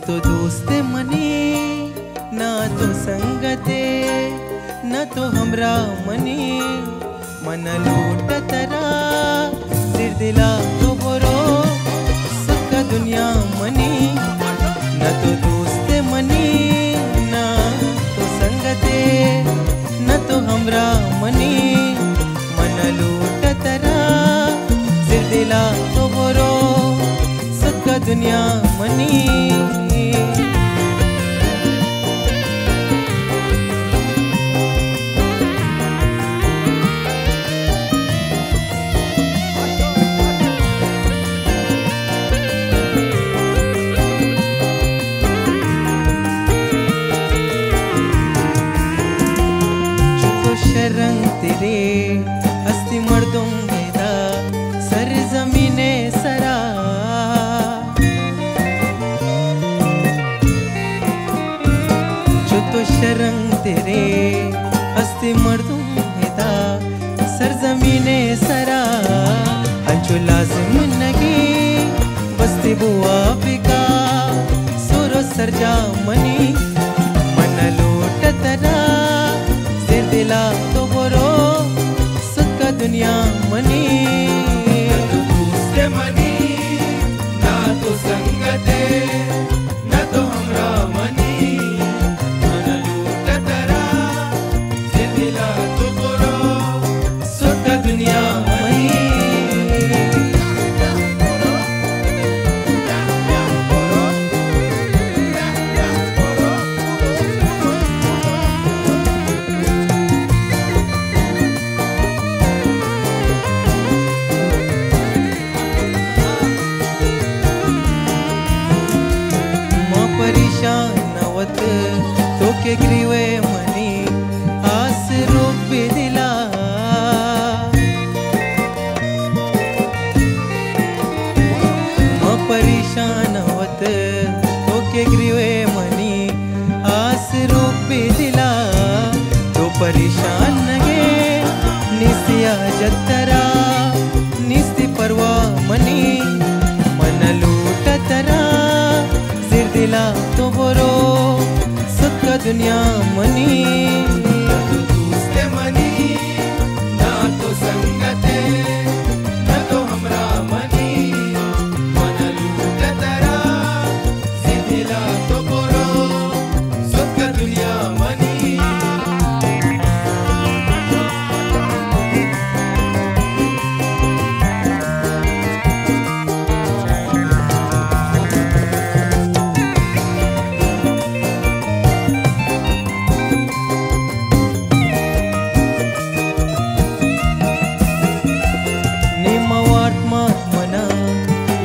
तो दोस्ते मनी ना तो संगते न तो हमरा मनी मन लूट तरा सिर दिला तो बोरो सबका दुनिया मनी न तो दोस्ते मनी ना तो संगते न तो हमरा मनी मन लूट तरा सिर दिला तो बोरो सबका दुनिया मनी रंग तेरे हस्ती मर्दों बेदा सर जमीने सरा जो तो शरंग तेरे हस्ती मर्दों बेदा सर जमीने सरा अंचो लाजिम नगी बस्ती बुआ बिका सुरो सरजा मनी मन लोट तरा दिला तो बोरो सबका दुनिया मनी तो दूसरे मनी ना तो संगते न तो हमरा मनी मन लूट तरा से दिला तो बोरो सबका दुनिया मनी नवत तो के ग्रीवे मनी आस रूप दिला परेशान होत तो के ग्रीवे मनी आस रूप दिला तो परेशान नगे निस्या जतरा निस्ती परवा मनी मन लूट तरा सिर दिला तो बोरो सबका दुनिया मनी तो दूसरे मनी ना तो संगते न तो हमरा मनी मन लूट तरा से दिला तो बोरो सबका दुनिया मनी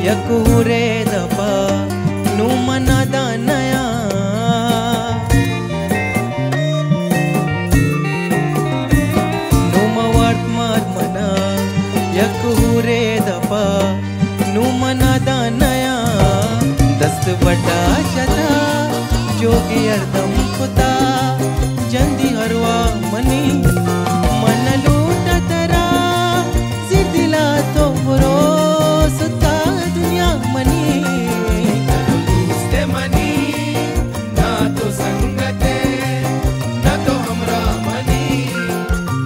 यकुरे दपा नु मना दानया नु मवार्त मार मना यकुरे दपा नु मना दानया दस्त बटा शता जोगी अर्दम कुता जंदी हरवा मनी मन लूट तरा सिर दिला तो बुरो मनी तो दूसरे मनी ना तो संगते न तो हमरा मनी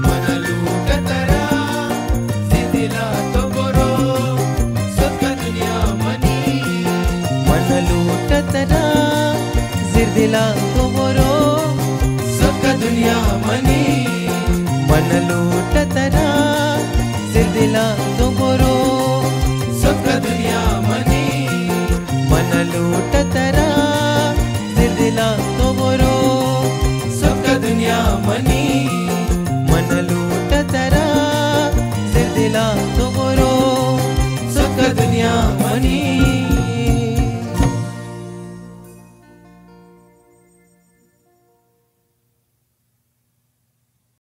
मन लूट तरा से दिला तो बोरो सबका दुनिया मनी मन लूट तरा सिर दिला तो बोरो सबका दुनिया मनी मन लूट